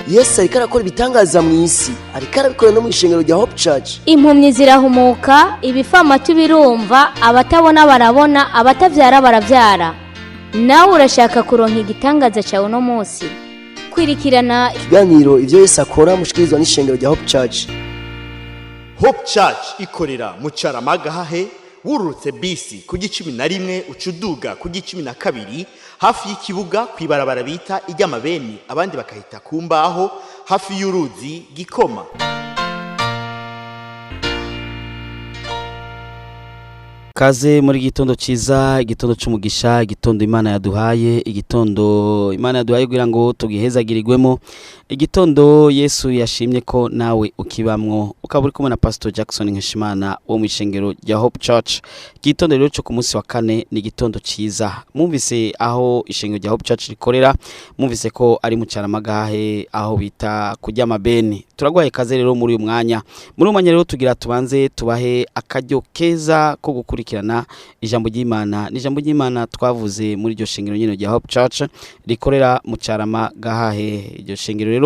Yesu ariko arakora ibitangaza mu isi, ariko arabikora no mu ishengero rya Hope Church. Impumyi zirahumuka, ibifamatu birumva, abatabona barabona, abatavyara baravyara. Nawe urashaka kuronka igitangaza cyawe no munsi? Kwirikirana ikiganiro ivyo Yesu akora mushikirizwa n'ishengero rya Hope Church. Hope Church ikorera mu Caramagahahe, wururutse bisi ku G11 ucuduga ku G12 hafi y'ikibuga kwibarabara bita iry'amabeni, abandi bakahita kumbaho hafi y'uruzi Gikoma. Kaze muri gitondo ciza, igitondo c'umugisha, igitondo Imana yaduhaye, igitondo Imana yaduhaye kugira ngo tugihezagirirwemo, igitondo Yesu yashimye ko nawe ukibamwo, ukaba uri kumwe na Pastor Jackson NKESHIMANA wo mu ishengero rya Hope Church. Igitondo rero cyo ku munsi wa kane ni igitondo ciza. Mumvise aho ishengero rya Hope Church rikorera, mumvise ko ari mu Caramagahahe aho bita kujya mabeni. Turagwaye kaze rero muri uyu mwanya. Muri uyu mwanya rero tugira tubanze tubahe akaryo keza ko gukurikirana ijambo ry'Imana. N'ijambo ry'Imana twavuze muri iryo shengero nyene rya Hope Church rikorera mu Caramagahahe. Iryo shengero rero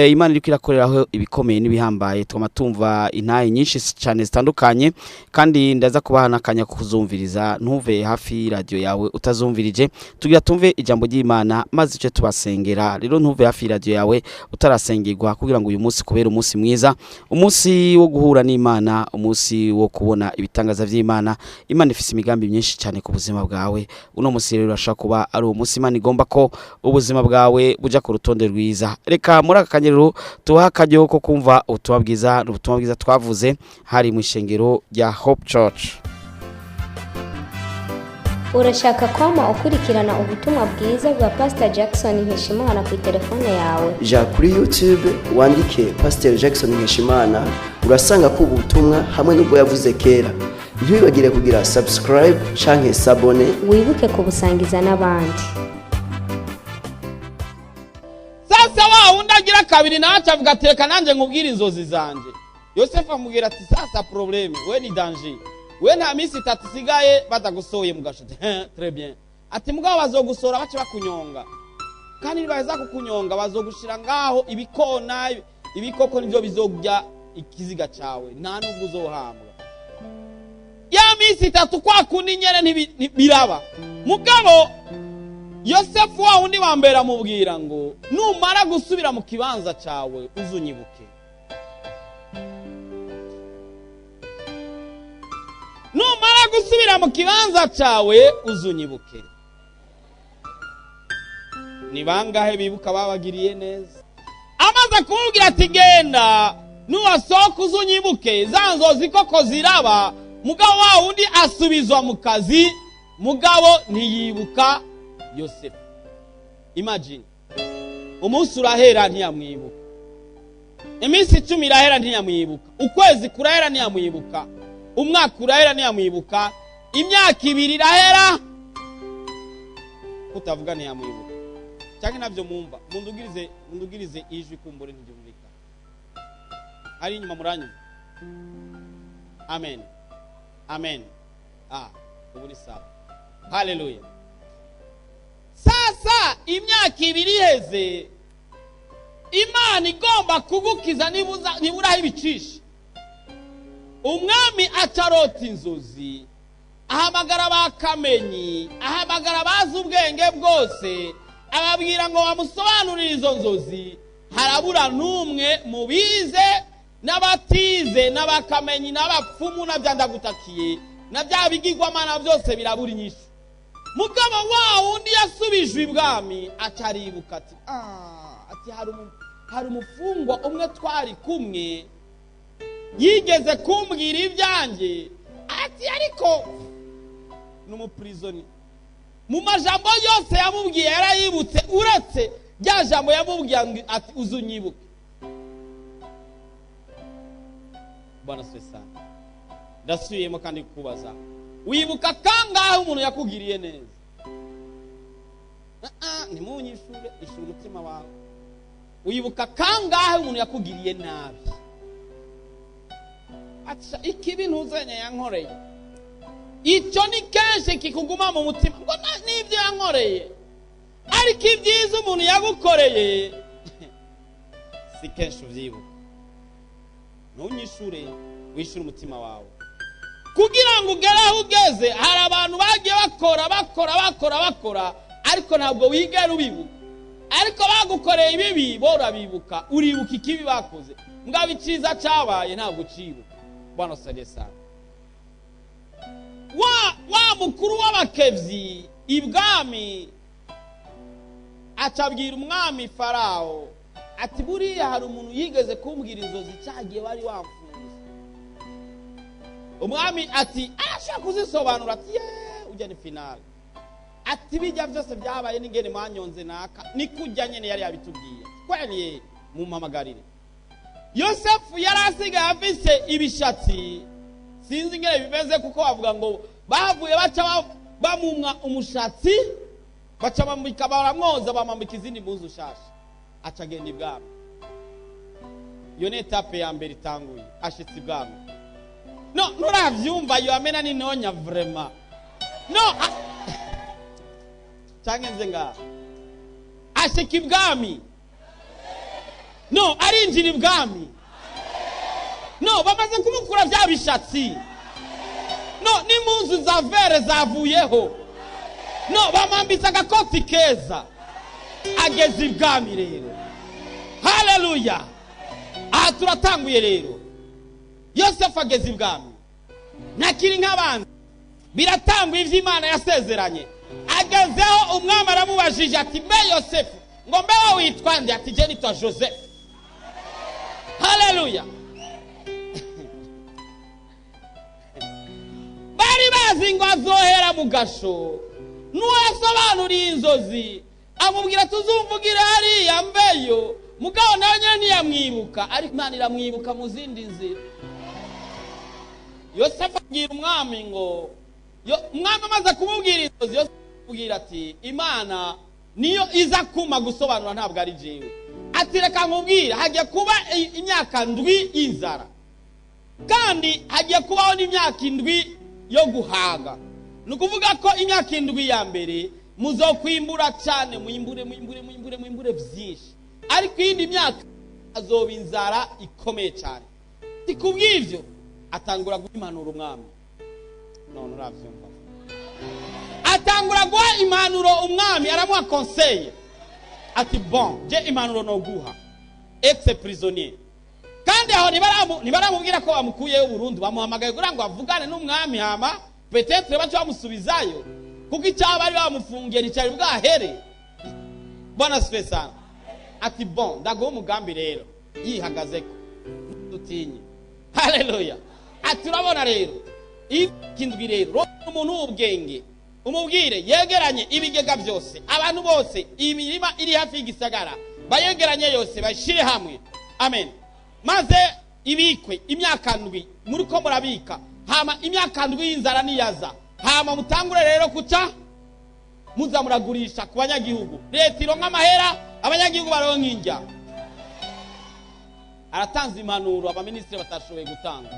Imana iri kwirakoreraho ibikomeye n'ibihambaye, twamatumva intaye nyinshi cyane zitandukanye, kandi ndaza kubaha nakanya kuzumviriza. Ntuve hafi radio yawe utazumvirije, tugira tumve ijambo ry'Imana maze cyo tubasengera. Rero ntuve hafi radio yawe utarasengerwa kugira ngo uyu munsi kubera umunsi mwiza, umunsi wo guhura n'Imana, umunsi wo kubona ibitangaza vy'Imana. Imana ifise imigambi myinshi cyane ku buzima bwawe. Uno munsi rero urashaka kuba ari umunsi Imana igomba ko ubuzima bwawe buja ku rutonde rwiza. Reka muri aka kanyero tuha akaryo ko kumva ubutumwa bwiza twavuze hari mu ishengero rya Hope Church. urashaka kwama ukurikirana ubutumwa bwiza bwa Pastor Jackson NKESHIMANA ku telefone yawe? Ja kuri YouTube wandike Pastor Jackson NKESHIMANA, urasanga ko ubutumwa hamwe n'ubwo yavuze kera. Ntibibagire kugira subscribe canke s'abone, wibuke kubusangiza n'abandi. Sasa wa undagira kabiri naca avuga teka nanje nkubwira inzozi zanje. Yosefu amubwira ati sasa problème we ni danger. We nta misi 3 sigaye batagusoye mugashite. Très bien. Ati mugabo bazogusora bace bakunyonga. Kandi nibaheza kukunyonga bazogushira ngaho ibikona ibikoko nivyo bizogya ikiziga cawe. Nta nubwo uzohambwa. Ya misi 3 kwa kundi nyene ntibiraba. Mugabo Yosefu wa undi wambera mubwira ngo numara gusubira mu kibanza cawe uzunyibuke. Numara gusubira mu kibanza cawe uzunyibuke. Ni bangahe bibuka babagiriye neza? Amaze kumubwira ati genda nuwasoka uzunyibuke, zanzozi koko ziraba. Mugabo wa undi asubizwa mu kazi, mugabo ntiyibuka Yosefu. Imagine umunsi urahera ntiyamwibuka, iminsi 10 irahera ntiyamwibuka, ukwezi kurahera ntiyamwibuka, umwaka urahera ntiyamwibuka, imyaka 2 irahera kutavuga ntiyamwibuka. Cyangwa navyo mumva mundugirize ijwi kumbure ntibyumvika. Ari inyuma muranyuma. Amen. Amen. Ubu ni sawa. Hallelujah. Sasa imyaka 2 iheze, Imana igomba kugukiza niburaho ibicisha. Umwami acarota inzozi, ahamagara bakamenyi, ahamagara bazi ubwenge bwose, ababwira ngo bamusobanurire izo nzozi. Harabura numwe mubize n'abatize n'abakamenyi n'abapfumu nabyandagutakiye na byabigirwamana byose birabura inyishu. Mugabo wa undi yasubijwe ibwami acaribuka ati ati hari umufungwa umwe twari kumwe yigeze kumbwira ibyanjye, ati ariko n'umuprisoni. Mu majambo yose yamubwiye yarayibutse uretse rya jambo yamubwiye ati uzunyibuke. Bwana Sesa ndasubiyemo kandi kubaza, wibuka kangahe umuntu yakugiriye neza? Ni munyishure ishuri umutima wawe. Wibuka kangahe umuntu yakugiriye nabi? Acha ikibi ntuzenya yankoreye. Icyo ni kenshi kikuguma mu mutima ngo nibyo yankoreye. Ariko ibyiza umuntu yagukoreye si kenshi uvyibuka. Ntunyishure, wishure umutima wawe. Kugira ngo ugere aho ugeze, hari abantu bagiye bakora ariko ntabwo wigera ubibuka. Ariko bagukoreye ibibi bora bibuka, uribuka ikibi bakoze. Mugabo iciza cabaye ntabwo cibuka. Bwana sadiye sana. Wa mukuru w'abakevyi ibwami acabwira umwami Farao ati buriya hari umuntu yigeze kumbwira inzozi cyagiye bari wamfunze. Umwami ati ashaka kuzisobanura ati ujya ni finale. Ati bijya byose byabaye n'ingene mwanyonze naka ni kujya nyene yari yabitubwiye. Kweli mumpamagarire. Yosefu yarasigaye afise ibishatsi. Sinzi ingene bimeze kuko bavuga ngo bavuye baca bamumwa umushatsi baca bamubika baramwoza bamambika izindi mpuzu shasha acagenda ibwami. Iyo ni etape ya mbere itanguye ashitse ibwami. No nuravyumva yo amena ni nonya vraiment. No cangenze nga ashika ibwami. No arinjira ibwami. No bamaze kumukura bya bishatsi. No n'impuzu za vere zavuyeho. No bamambitse agakoti keza. Ageze ibwami rero. Haleluya. Aha turatanguye rero. Yosefu ageze ibwami. Nakiri nk'abandi. Biratanguye ivy'Imana yasezeranye. Agezeho umwami aramubajije ati mbe Yosefu ngo mbe wowe witwa nde? Ati je nitwa Joseph. Haleluya. Bari bazi ngo azohera mu gasho. Nuwasobanuriye inzozi amubwira tuzumvugire hariya mbeyo. Mugabo nawe nyene ntiyamwibuka ariko Imana iramwibuka mu zindi nzira. Yosefu agira umwami ngo umwami amaze kumubwira inzozi Yosefu amubwira ati Imana niyo iza kuma gusobanura ntabwo ari jewe. Ati reka nkubwira hagiye kuba imyaka ndwi y'inzara kandi hagiye kubaho n'imyaka indwi yo guhaga. Nukuvuga ko imyaka indwi ya mbere muzokwimbura cyane muyimbure byinshi ariko iyindi myaka azoba inzara ikomeye cyane. Tikubwivyo atangura guhimanura umwami. None uravyumva. Atangura guha impanuro umwami aramuha conseil. Ati bon, je impanuro no guha. Ex prisonnier. Kandi aho nibaramubwira ko bamukuyeyo Burundi bamuhamagaye kugira ngo avugane n'umwami hama peut-être bacho bamusubizayo kuko icyaba bari bamufungiye nicari bwahere. Bona spesa. Ati bon, ndago umugambi rero yihagazeko dutinye. Haleluya. Ati urabona rero ikindwi rero umuntu w'ubwenge umubwire yegeranye ibigega byose abantu bose imirima iri hafi y'igisagara bayegeranye yose bashire hamwe. Amen. Maze ibikwe imyaka ndwi muri ko murabika hama imyaka ndwi y'inzara niyaza hama mutangure rero kuca muza muragurisha ku banyagihugu. Leta ironka amahera abanyagihugu baronka injya. Aratanze impanuro abaministri batashoboye gutanga.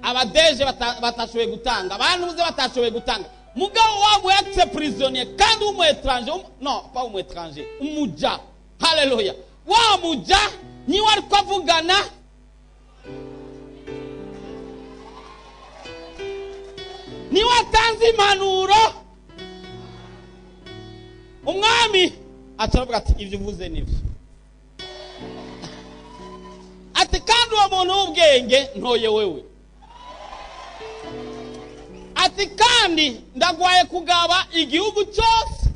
Abadeje batashoboye gutanga. Abantu muze batashoboye gutanga. Mugabo wabo ex prisonnier kandi umu étranger non pas umu étranger umuja. Haleluya. Wa muja ni wari kwavugana ni watanze impanuro umwami ataravuga ati ivyo uvuze nivyo. Ati kandi uwo muntu w'ubwenge ntoye wewe. Ati kandi ndagwaye kugaba igihugu cyose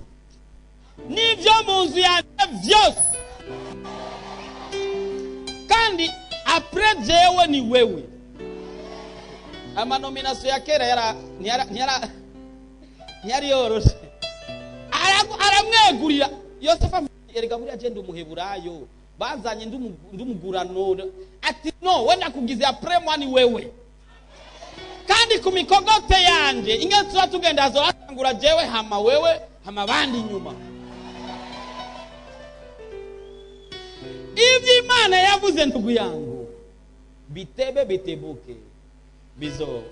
n'ivyo mu nzu yanjye vyose kandi après jewe ni wewe. Ama nomination ya kera ntiyari yoroshe. Aramwegurira Yosefu erega buri agenda umuheburayo bazanye ndumugurano. Ati no wenda kugize après moi ni wewe kandi ku mikogote yanje ingetso tugenda azorangura jewe hama wewe hama bandi nyuma. Ivyo Imana yavuze ndugu yangu bitebe bitebuke bizo.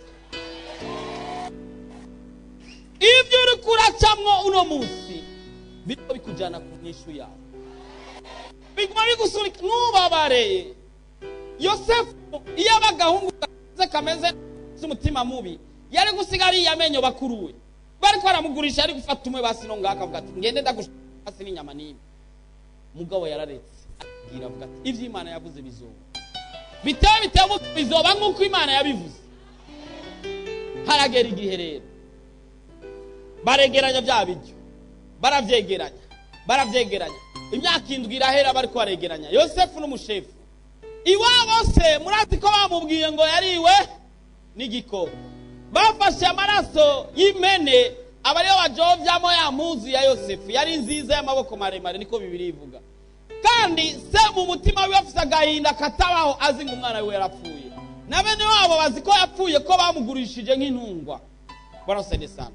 Ivyo uri kuracamwo uno munsi biko bikujana ku nyishu yawe. Biguma bigusunika nubabareye. Yosefu iyo abagahungu kameze umutima mubi yari gusigara yamenyo bakuruwe bariko aramugurisha ari gufata umwe basi no ngaka avuga ati ngende ndagushaka n'inyama n'imwe. Mugabo yararetse agira avuga ati ivyo Imana yavuze bizoba bitewe bizoba nk'uko Imana yabivuze. Haragera igihe rero baregeranya bya biryo baravyegeranya imyaka indwi irahera bariko baregeranya. Yosefu n'umushefu iwabo se murazi ko bamubwiye ngo yariwe n'igikoko. Bafashe amaraso y'imene abariyo bajovyamo ya muzu ya Yosefu yari nziza y'amaboko maremare niko Bibiri ivuga. Kandi se mu mutima we afise agahinda katabaho azi ngo umwana we yarapfuye. Na bene wabo bazi ko yapfuye ko bamugurishije nk'intungwa. Barasende sana.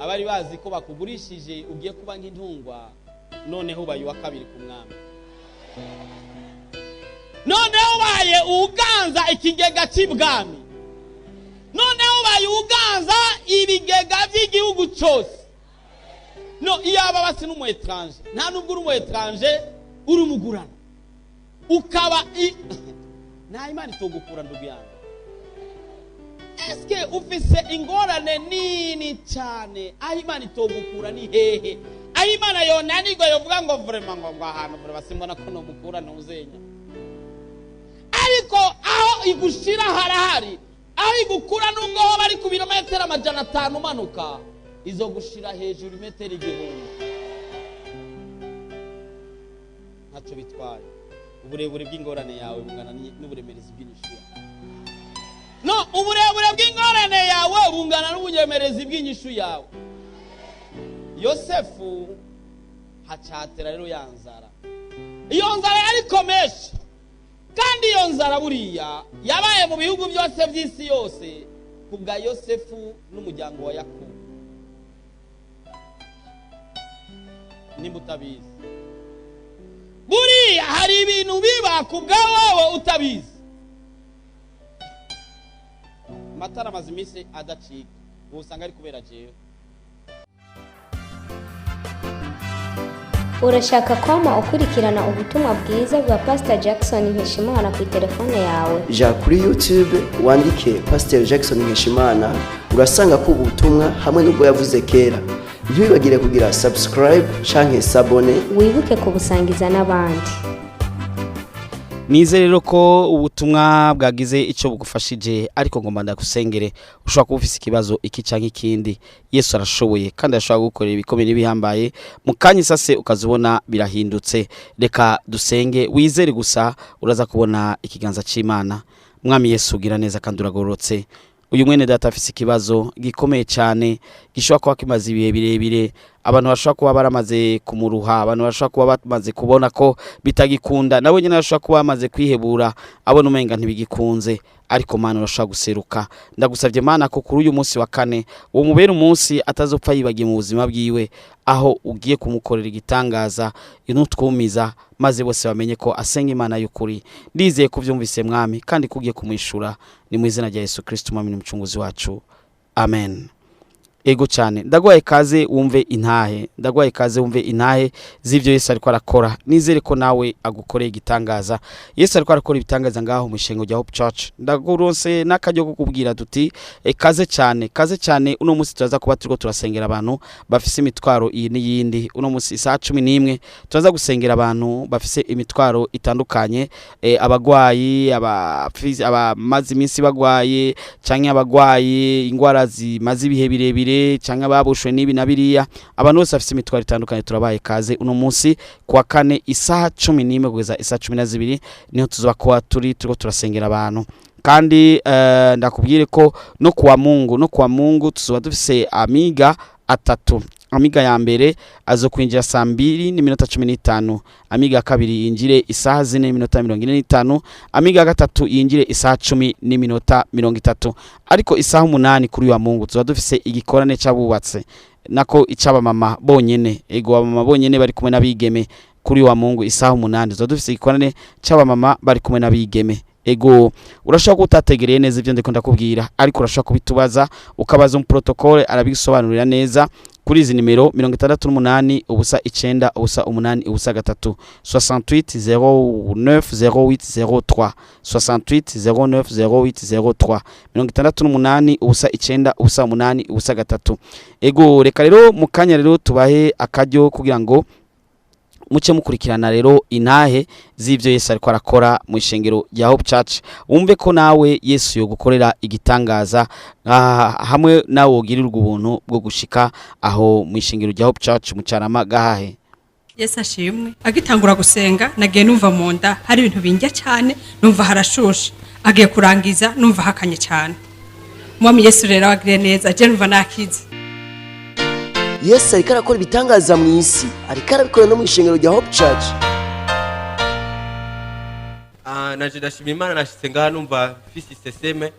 Abari bazi ko bakugurishije ugiye kuba nk'intungwa noneho ubaye wa kabiri ku mwami. Noneho ubaye uganza ikigega cy'ibwami. Noneho ubaye uganza ibigega by'igihugu cyose. No iyaba basi n'umu étranger nta nubwo uri umu étranger uri umugurana ukaba nta Imana itogukura ndugu yangu. Eske ufise ingorane nini cyane aho Imana itogukura ni hehe? Aho Imana yonanirwa yovuga ngo vraiment ngo ahantu basimbona ko no mukura no uzenya. Ariko aho igushira harahari, aho igukura nubwo ho bari ku birometero 500 umanuka izo gushira hejuru metero 1000. Ntacyo bitwaye. Uburebure bw'ingorane yawe bungana n'uburemerezi bw'inyishu yawe. No, uburebure bw'ingorane yawe bungana n'uburemerezi bw'inyishu yawe. Yosefu hacatera rero yanzara. Iyo nzara yari komesha. Kandi iyo nzara buriya yabaye mu bihugu byose by'isi yose kubwa Yosefu n'umuryango wa Yakobo. Nimbutabizi. Buriya hari ibintu biba kubwa wowe utabizi. Matara mazimisi adacika. Usanga ari kubera jewe. Urashaka kwama ukurikirana ubutumwa bwiza bwa Pastor Jackson Nkeshimana ku telefone yawe? Ja kuri YouTube wandike Pasteur Jackson Nkeshimana urasanga ko ubutumwa hamwe n'ubwo yavuze kera. Ntibibagire kugira subscribe canke sabone, wibuke kubusangiza n'abandi. Nizere rero ko ubutumwa bwagize icyo bugufashije, ariko ngomba ndagusengere. Ushobora kuba ufise ikibazo iki canke ikindi, Yesu arashoboye kandi ashobora gukorera ibikomeye n'ibihambaye. Mu kanya sase ukazubona birahindutse. Reka dusenge, wizere gusa uraza kubona ikiganza c'Imana. Mwami Yesu ugira neza kandi uragororotse. Uyu mwene data afise ikibazo gikomeye cyane gishobora kuba kimaze ibihe birebire. Abantu bashobora kuba baramaze kumuruha, abantu bashobora kuba bamaze kubona ko bitagikunda, nawe nyine bashobora kuba bamaze kwihebura, abona umenga ntibigikunze. Ariko Mana urashobora guseruka. Ndagusavye Mana ko kuri uyu munsi wa kane uwo mubera umunsi atazopfa yibagiye mu buzima bwiwe, aho ugiye kumukorera igitangaza inutwumiza, maze bose bamenye ko asenga Imana y'ukuri. Ndizeye kuvyumvise Mwami kandi kugiye kumwishura. Ni mu izina rya Yesu Kristo Mwami n'umucunguzi wacu. Amen. Ego cyane ndagwaye kaze wumve intahe z'ivyo Yesu ariko arakora. Nizere ko nawe agukoreye igitangaza. Yesu ariko arakora ibitangaza ngaho mu ishengo rya Hope Church. Ndaguronse n'akajyo kukubwira tuti kaze cyane uno munsi turaza kuba turiko turasengera abantu bafise imitwaro iyi n'iyindi. Uno munsi saa 11 turaza gusengera abantu bafise imitwaro itandukanye, abagwayi, abamazi iminsi bagwaye canke abagwaye ingwara zimaze ibihe birebire cyangwa babushwe nibi nabiriya. Abantu bose bafite imitwaro itandukanye turabaye kaze uno munsi kwa kane isaha 11 kugeza isaha 12 niho tuzoba kwa turiko turasengera abantu. Kandi ndakubwire ko no kwa Mungu tuzoba dufise amiga atatu. Amiga ya mbere azokwinjira saa 2:15, amiga ya kabiri yinjire isaha 4:45, amiga ya gatatu yinjire isaha 10:30. Ariko isaha 8 kuri wa Mungu tuzoba dufise igikorane c'abubatse nako icaba mama bonyene. Ego abamama bonyene bari kumwe n'abigeme kuri wa Mungu isaha 8 tuzoba dufise igikorane c'aba mama bari kumwe n'abigeme. Ego urashaka utategereye neza ivyo ndiko ndakubwira, ariko urashaka kubitubaza ukabaza protocole arabisobanurira neza kuri izi nimero 68 ubusa 9 ubusa 8 ubusa 3 68 09 08 03 68 09 08 03 68 ubusa 9 ubusa 8 ubusa 3. Ego reka rero mukanya rero tubahe akaryo kugira ngo muce mukurikirana rero intahe z'ivyo Yesu ariko arakora mu ishengero rya Hope Church. Wumve ko nawe Yesu yo gukorera igitangaza hamwe nawe wogirirwa ubuntu bwo gushika aho mu ishengero rya Hope Church mu Carama gahahe. Yesu ashimwe. Agitangura gusenga nagiye numva mu nda hari ibintu binjya cyane, numva harashushe. Agiye kurangiza numva hakanye cyane. Mwami Yesu rero agire neza, je numva nakize. Yesu ariko arakora ibitangaza mu isi, ariko arabikora no mu ishengero rya Hope Church. Naje ndashima Imana, nashitse ngaha numva fisi seseme,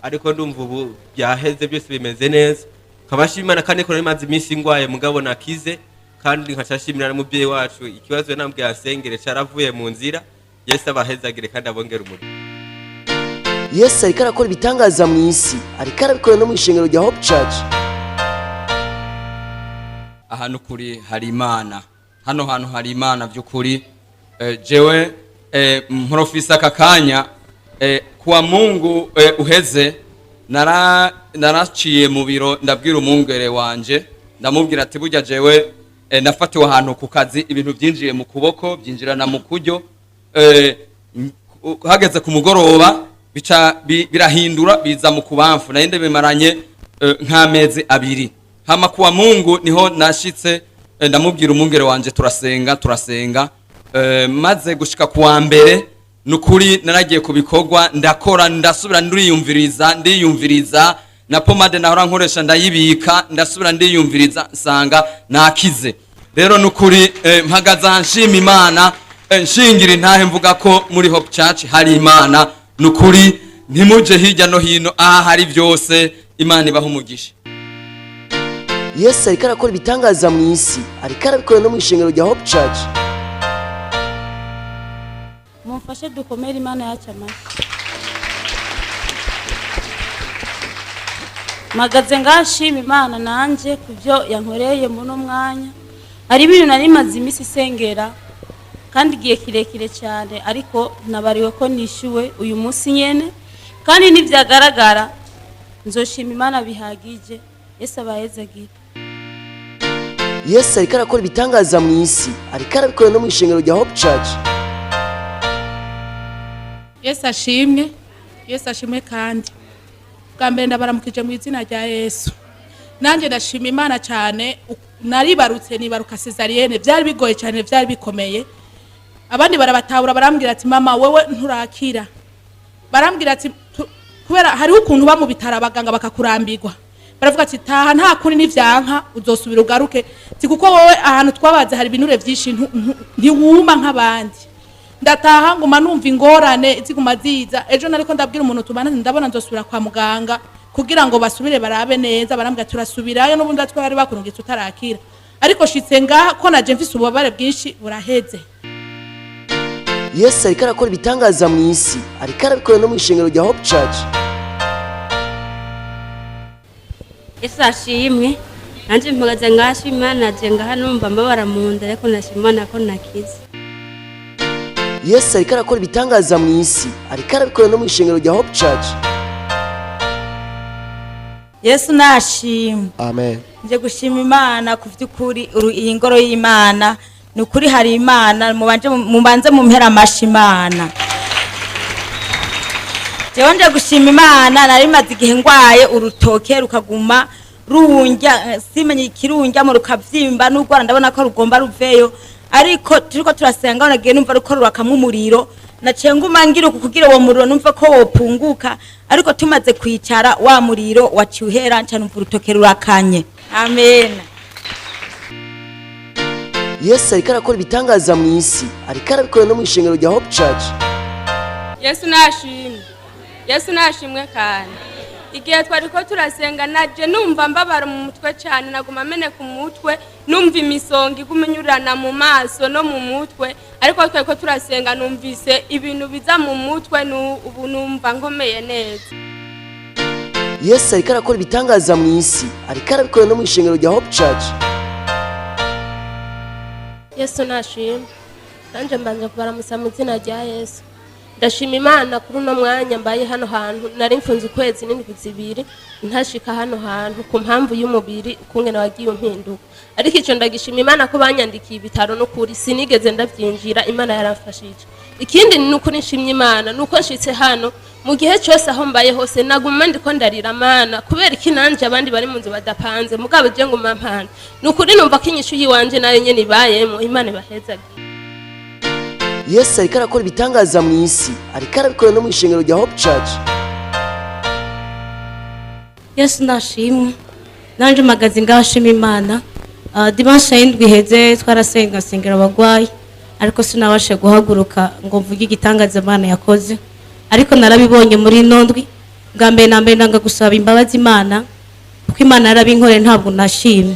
ariko ndumva ubu byaheze byose bimeze neza. Kabashima Imana kandi ko narimaze iminsi ngwaye mugabo nakize, kandi nkashashimira n'umubyeyi wacu ikibazo nambwe yasengere caravuye mu nzira. Yesu abahezagire kandi abongera umuri. Yesu ariko arakora ibitangaza mu isi, ariko arabikora no mu ishengero rya Hope Church. Ahantu kuri hari Imana, hano hantu hari Imana by'ukuri. Jewe mprofisa kakanya kuwa Mungu uheze naraciye mu biro ndabwira umungere wanje, ndamubwira ati burya jewe nafatiwe ahantu ku kazi, ibintu byinjiye mu kuboko byinjirana mu kuryo, hageze ku mugoroba bica birahindura biza mu kubamfu, nayinde bimaranye nk'amezi 2. Hama kuwa Mungu niho nashitse ndamubwira umungere wanje turasenga maze gushika kuwa mbere nukuri naragiye kubikorwa ndakora ndasubira ndiyumviriza na pomade nahora nkoresha ndayibika ndasubira ndiyumviriza nsanga nakize. Rero nukuri mpagaza nshima Imana, nshingira intahe mvuga ko muri Hope Church hari Imana nukuri, ntimuje hirya no hino hari byose. Imana ibaho umugisha. Yesu ariko arakora ibitangaza mu isi, ariko arabikora no mu ishengero rya Hope Church. Mumfashe dukomere Imana yacu amashyi. Magaze ngashima Imana nanje kubyo yankoreye muno mwanya. Ari ibintu nari maze iminsi sengera kandi giye kirekire cyane, ariko nabariwe ko nishyuwe uyu munsi nyene, kandi nivyagaragara nzoshima Imana bihagije. Yesu abahezagira. Yesu ariko arakora ibitangaza mu isi, ariko arabikora no mu ishengero rya Hope Church. Yesu ashimwe. Yesu ashimwe kandi bwa mbere ndabaramukije mu izina rya Yesu. Nanjye ndashima Imana cyane, naribarutse nibaruka cesarienne, byari bigoye cyane, byari bikomeye. Abandi barabatahura barambwira ati mama wewe nturakira, barambwira ati kubera hari ukuntu ba mu bitara abaganga bakakurambirwa, baravuga ati taha nta kuri n'ivyanka uzosubira ugaruke, ti kuko wowe ahantu twabaze hari ibinure byinshi ntiwuma nk'abandi. Ndataha nguma numva ingorane ziguma ziza. Ejo nariko ndabwira umuntu tubana ndabona nzosubira kwa muganga kugira ngo basubire barabe neza, barambwira turasubirayo n'ubundi atwari bakurungitse utarakira, ariko shitse ngaha ko naje mfise ububabare bwinshi buraheze. Yesu ariko arakora ibitangaza mu isi, ariko arabikora no mu ishengero rya Hope Church. Yesu ashimwe. Nanje mpagaze ngashima Imana, je ngaha numva mbabara mu nda, ariko nashima Imana ko nakize. Yesu ariko arakora ibitangaza mu isi, ariko arabikora no mu ishengero rya Hope Church. Yesu nashimwe. Amen. Nje gushima Imana kuvyukuri iyi ngoro y'Imana, nukuri hari Imana, mubanze mu mpera amashimana. Jewe nje gushima Imana, nari maze igihe ngwaye urutoke rukaguma ruhunja, simenye ikirunja mu rukavyimba, n'ugwara ndabona ko rugomba ruveyo, ariko turiko turasenga nagiye numva ruko rurakamwe umuriro, naciye nguma ngira kugira uwo muriro numva ko wopunguka, ariko tumaze kwicara wa muriro waciuhera nca numva urutoke rurakanye. Amen. Yesu ariko arakora ibitangaza mu isi, ariko arabikora no mu ishengero rya Hope Church. Yesu nashimwe. Yesu nashimwe kandi igihe twariko turasenga naje numva mbabara mu mutwe cyane, naguma mene ku mutwe, numva imisonga igumenyurana mu maso no mu mutwe, ariko twariko turasenga numvise ibintu biza mu mutwe, ubu numva nkomeye neza. Yesu ariko arakora ibitangaza mu isi, ariko arabikora no mu ishengero rya Hope Church. Yesu nashimwe. Nanje mbanje kubaramutsa mu izina rya Yesu. Ndashima Imana kuri uno mwanya mbaye hano hantu, nari mfunze ukwezi n'indwi zibiri ntashika hano hantu ku mpamvu y'umubiri ukungene wagiye umpinduka. Ariko ico ndagishima Imana ko banyandikiye ibitaro no kuri sinigeze ndavyinjira, Imana yaramfashije. Ikindi ni uko nishimye Imana nuko nshitse hano mu gihe cyose aho mbaye hose naguma ndiko ndarira Mana kubera iki nanje abandi bari mu nzu badapanze mugabo je nguma mpana. Nukuri numva ko inyishu yiwanje nayo nyene ibayemo, Imana ibahezagiye. Yesu ariko arakora ibitangaza mu isi, ariko arabikora no mu ishengero rya Hope Church. Yesu nashimwe. Nanje magazi ngashima Imana. Dimanche y'indwi heze twarasenga sengera abagwayi, ariko sinabashe guhaguruka ngo mvuge igitangaza Imana yakoze. Ariko narabibonye muri nondwi. Bwa mbere na mbere nanga gusaba imbabazi Imana, kuko Imana yarabinkore ntabwo nashimye.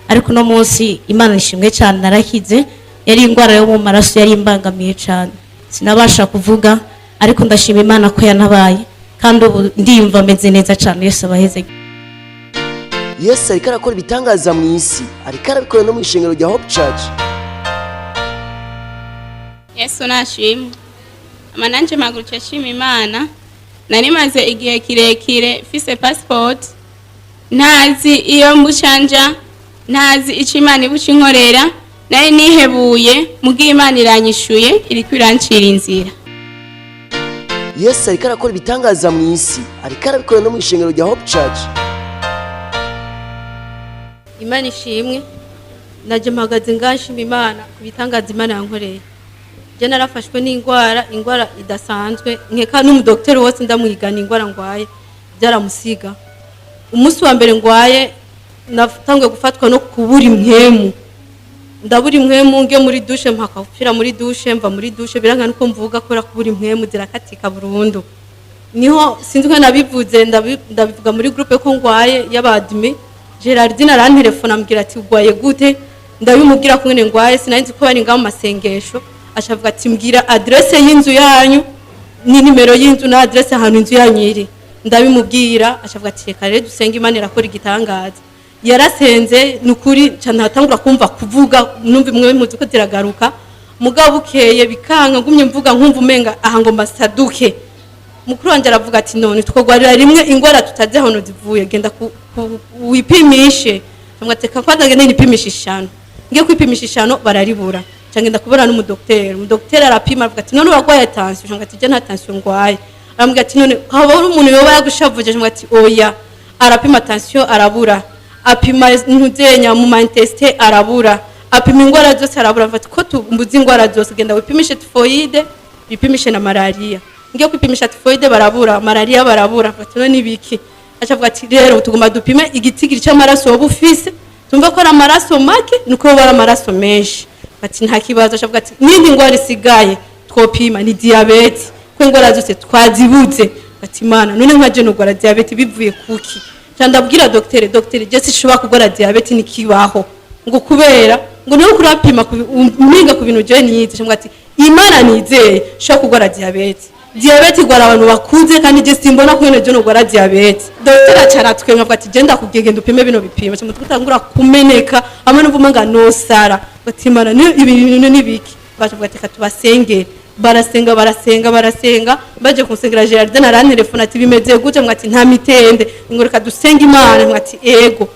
Ariko no munsi Imana ishimwe cyane narakize. Yari ingwara yo mu maraso yari imbangamiye cyane, sinabasha kuvuga, ariko ndashima Imana ko yanabaye kandi ubu ndiyumva ameze neza cyane. Yesu abaheze. Yesu ariko arakora ibitangaza mu isi, ariko arabikora no mu ishengero rya Hope Church. Yesu nashimwe. Amananje magurutse shima Imana. Nari maze igihe kirekire fise passport, ntazi iyo mbucanja, ntazi ico Imana ibucinkorera. Nari nihebuye mugiye Imana iranyishuye iriko irancira inzira. Yesu ariko arakora ibitangaza mu isi, ariko arabikora no mu ishengero rya Hope Church. Imana ishimwe. Naje mpagaze ngashima Imana ku bitangaza Imana yankoreye. Je narafashwe n'ingwara idasanzwe, nkeka n'umudokiteri wose ndamwigana ingwara ngwaye byaramusiga. Umunsi wa mbere ngwaye natangwe gufatwa no kubura impwemu. Ndaburi impwemu nge muri douche mpakafira muri douche mva muri douche biranga nuko mvuga ko rakubura impwemu zirakatika burundu. Niho sinzwe nabivuze ndabivuga muri groupe ko ngwaye y'abadimi. Gerardine arantelefona ambwira ati ugwaye gute, ndabimubwira ko ngene ngwaye sinanzi ko bari ngaho masengesho. Ashavuga ati mbwira adresse y'inzu yanyu ni nimero y'inzu na adresse ahantu inzu yanyu iri. Ndabimubwira ashavuga ati reka rero dusenge Imana irakora igitangaza. Yarasenze nukuri cyane hatangura kumva kuvuga numva imwe muzi ko ziragaruka mugabo ukeye bikanga ngumye mvuga nkumva umenga aha ngo mbasaduke. Mukuru wanje aravuga ati none twogwarira rimwe ingwara tutaze hano zivuye genda wipimishe. Ngamwateka kwaza genda nipimisha ishano. Ngiye kwipimisha ishano bararibura. Cyangenda kubona n'umudokiteri. Umudokiteri arapima avuga ati none uragwaye tension. Ngati je nta tension ngwaye. Aramubwira ati none haba uri umuntu yoba yagushavuje. Ngati oya. Arapima tension arabura. Apima ntuzenya mu manteste arabura. Apima ingwara zose arabura. Mfata ko tumbuzi ingwara zose genda wipimishe typhoid, wipimishe na malaria. Ngiye kwipimisha typhoid barabura, malaria barabura. Mfata none ibiki. Achavuga ati rero tugomba dupime igitigiri cy'amaraso wabufise. Tumva ko ari amaraso make nuko bari amaraso menshi. Ati nta kibazo. Achavuga ati nindi ngwara isigaye twopima ni diabete. Ko ingwara zose twazibuze. Ati Imana none nkaje nugwara diabete bivuye kuki? Cyandabwira docteur je sishobora kugora diabete nikibaho ngo kubera ngo no kurapima uminga ku bintu je niyize. Cyangwa ati Imana nizeye sho kugora diabete igwara abantu bakuze kandi je simbona ko je nugwara diabete. Docteur acaratwe nkavuga ati je ndakugegenda upime bino bipima cyangwa tutangura kumeneka amwe numva nga no sara. Ati Imana ni ibintu nibiki bavuga ati katubasenge. Barasenga baje kunsengera Gerardine arantelefona ati bimeze gute. Mwati nta mitende ngoreka dusenga Imana. Mwati ego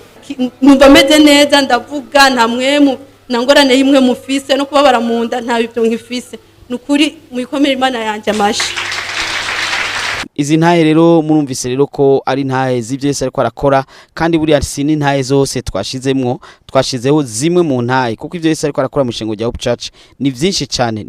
numva meze neza ndavuga nta mwemu nangorane yimwe mufise no kubabara munda nta bibyo nkifise nukuri muyikomera Imana yanje amashi. Izi ntahe rero murumvise rero ko ari ntahe z'ivyese ariko arakora kandi buri sini ntahe zose twashizeho zimwe mu ntahe kuko ivyo yese ariko arakora mu shengo rya Hope Church ni vyinshi cyane.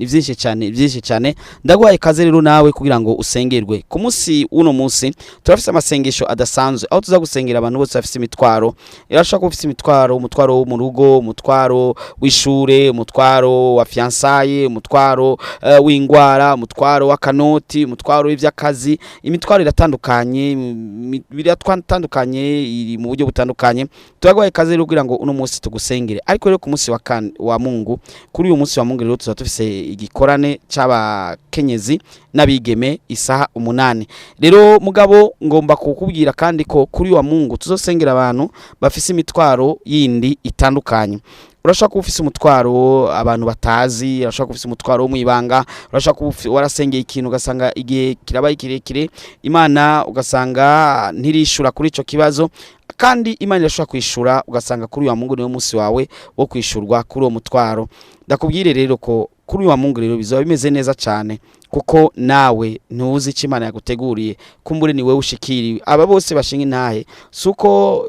Ndagwaye kaze rero nawe kugira ngo usengerwe ku munsi uno munsi. Turafise amasengesho adasanzwe aho tuza gusengera abantu bose bafise imitwaro. Irashaka ufise imitwaro, umutwaro wo mu rugo, umutwaro w'ishure, umutwaro wa fiançailles, umutwaro w'ingwara, umutwaro w'akanoti, umutwaro w'ivyakazi. Imitwaro iratandukanye iri mu buryo butandukanye. Turagwaye kaze rero kugira ngo uno munsi munsi tugusengere ariko rero ku munsi wa Mungu kuri uyu munsi wa Mungu rero tuzatufise igikorane c'abakenyezi n'abigeme isaha 8 rero mugabo ngomba kukubwira kandi ko kuri wa Mungu tuzosengera abantu bafise imitwaro yindi itandukanye urashaka ufise umutwaro abantu batazi urashaka ufise umutwaro wo mwibanga urashaka warasengeye ikintu ugasanga igihe kirabaye kirekire Imana ugasanga ntirishura kuri ico kibazo kandi Imana irashaka kwishura ugasanga kuri wa Mungu niyo munsi wawe wo kwishurwa kuri uwo mutwaro ndakubwire rero ko kuri wa Mungu rero bizaba bimeze neza cyane kuko nawe ntuzi icyo Imana yaguteguriye kumbure ni wewe ushikiriwe aba bose bashinga intahe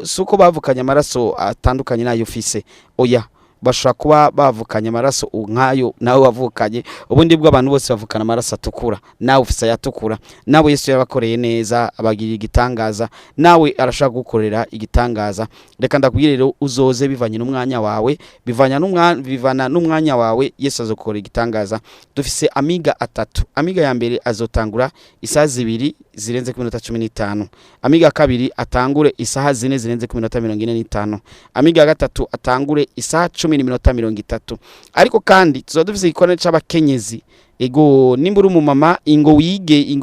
suko bavukanye amaraso atandukanye nayo ufise oya bashobora kuba bavukanye amaraso nkayo nawe wavukanye ubundi bwo abantu bose bavukana amaraso atukura nawe ufise yatukura nawe Yesu yabakoreye neza abagirira igitangaza nawe arashaka gukorera igitangaza reka ndakubwire rero uzoze bivanye n'umwanya wawe bivana n'umwanya wawe Yesu azokorera igitangaza dufise amiga 3 amiga ya mbere azotangura isaha 2 zirenze ku minota 15 amiga kabiri atangure isaha 4 zirenze ku minota 45 amiga gatatu atangure isaha 10:30 ariko kandi tuzodufise ikorane c'abakenyezi ego nimbura umumama ingo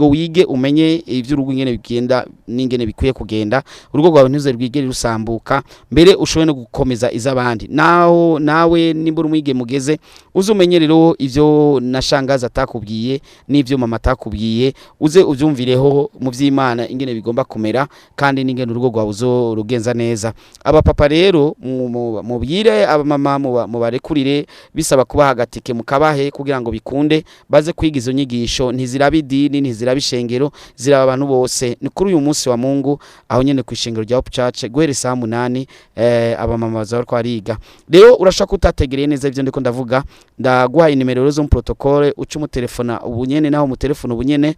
wige umenye ivy'urugo ingene bigenda n'ingene bikwiye kugenda urugo rwawe ntuze rwigere rusambuka mbere ushoboye no gukomeza izabandi nawe nimbura umwige mugeze uzumenye rero ivyo nashangaza atakubwiye n'ivyo mama atakubwiye uze uvyumvireho mu vy'Imana ingene bigomba kumera kandi n'ingene urugo rwawe uzo rugenza neza aba papa rero mubwire aba mama mubarekurire bisaba kuba hagatike mukabahe kugira ngo bikunde baze kwiga izo nyigisho ntizirabidini ntizirabishengero ziraba abantu bose ni kuri uyu munsi wa Mungu aho nyene ku ishengero rya Hope Church guhera saa 8 aba mama bazaba kwariga rero urashaka utategereye neza ivyo ndiko ndavuga ndaguha inimero zo mu protocole ucu telefona ubunyene naho mu telefone ubunyene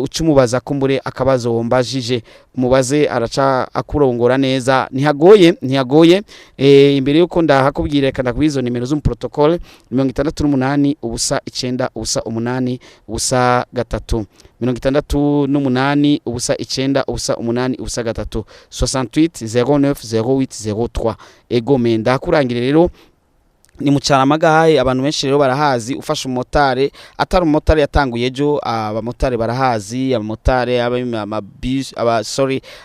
ucumubaza kumbure akabazo wombajije mubaze araca akurongora neza ntihagoye imbere yuko ndahakubwira reka ndakwizo nimero zo mu protocole 68 ubusa 9 ubusa 8 ubusa 3 68 ubusa 9 ubusa 8 ubusa 3 68 09 08 03 ego menda kurangire rero ni mucara magahaye abantu benshi rero barahazi ufasha umotare atari umotare yatanguye ejo abamotare barahazi abamotare abamabus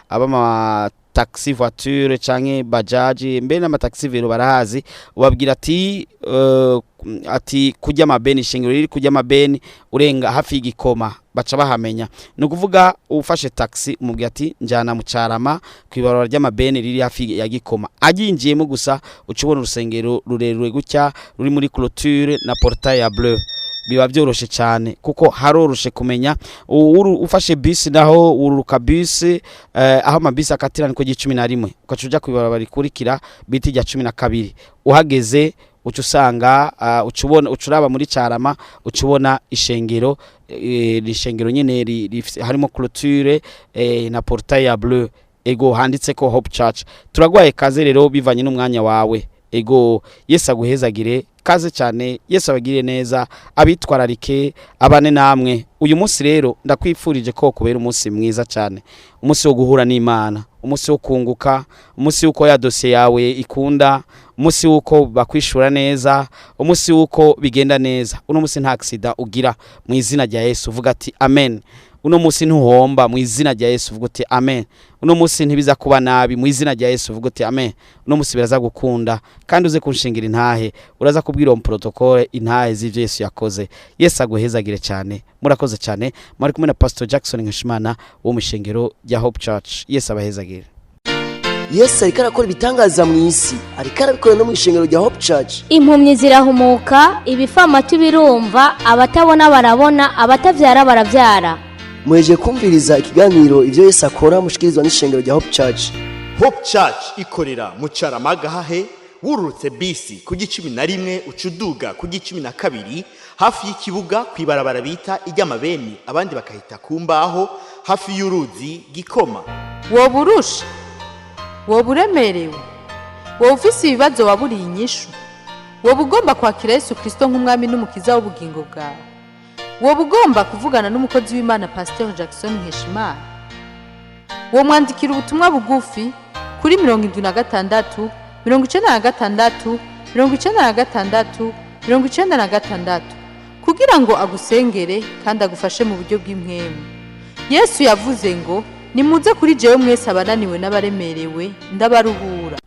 abama taxi voiture canke bajaji mbere n'amataxi vero barahazi ubabwira ati kujya mabeni ishingiro riri kujya mabeni urenga hafi y'igikoma baca bahamenya no kuvuga ufashe taxi umubwira ati njana mu Carama kwibarura ry'amabeni riri hafi ya gikoma aginjiyemo gusa ucubona urusengero rurerure gutya ruri muri clôture na portail ya bleu biba byoroshe cyane kuko haroroshe kumenya ufashe bus naho ururuka bus aho amabisi akatirana ko 11 ukacuja kwibarura rikurikira biti rya 12 uhageze ucusanga ucuraba muri Carama ucubona ishengero rishengero nyene harimo clôture na portail ya bleu ego handitse ko Hope Church turagwaye kaze rero bivanye n'umwanya wawe ego Yesu aguhezagire kaze cyane Yesu abagire neza abitwararike abane namwe uyu munsi rero ndakwifurije ko kubera umunsi mwiza cyane umunsi wo guhura n'Imana umunsi wo kunguka umunsi uko ya dossier yawe ikunda umunsi uko bakwishura neza umunsi uko bigenda neza uno munsi nta accident ugira mu izina rya Yesu uvuga ati amen uno munsi ntuhomba mu izina rya Yesu uvuga ati amen uno munsi ntibiza kuba nabi mu izina rya Yesu uvuga ati amen uno munsi biraza gukunda kandi uze kunshingira intahe uraza kubwira mu protocole intahe z'ivyo Yesu yakoze Yesu aguhezagire cyane murakoze cyane muri kumwe na Pastor Jackson NKESHIMANA wo mu shengero rya Hope Church Yesu abahezagire Yesu ariko arakora ibitangaza mu isi ariko arabikora no mu ishengero rya Hope Church impumyi zirahumuka ibifamatu birumva abatabona barabona abatavyara baravyara mweje kumviriza ikiganiro ivyo Yesu akora mushikirizwa n'ishengero rya Hope Church Hope Church ikorera mu Caramagahahe wurutse bisi ku 11 ucuduga ku 12 hafi y'ikibuga kwibarabara bita ijyamabeni abandi bakahita kumbaho hafi y'uruzi gikoma woburusha woburemerewe wofisi ibibazo waburiye inyishu wobugomba kwakira Yesu Kristo nk'umwami n'umukiza w'ubugingo bwawe wobugomba kuvugana n'umukozi w'Imana Pasteur Jackson NKESHIMANA wo mwandikira ubutumwa bugufi kuri 76 96 96 96 kugira ngo agusengere kandi agufashe mu buryo bw'impwemu. Yesu yavuze ngo nimuze kuri jewe mwese abananiwe n'abaremerewe ndabaruhura.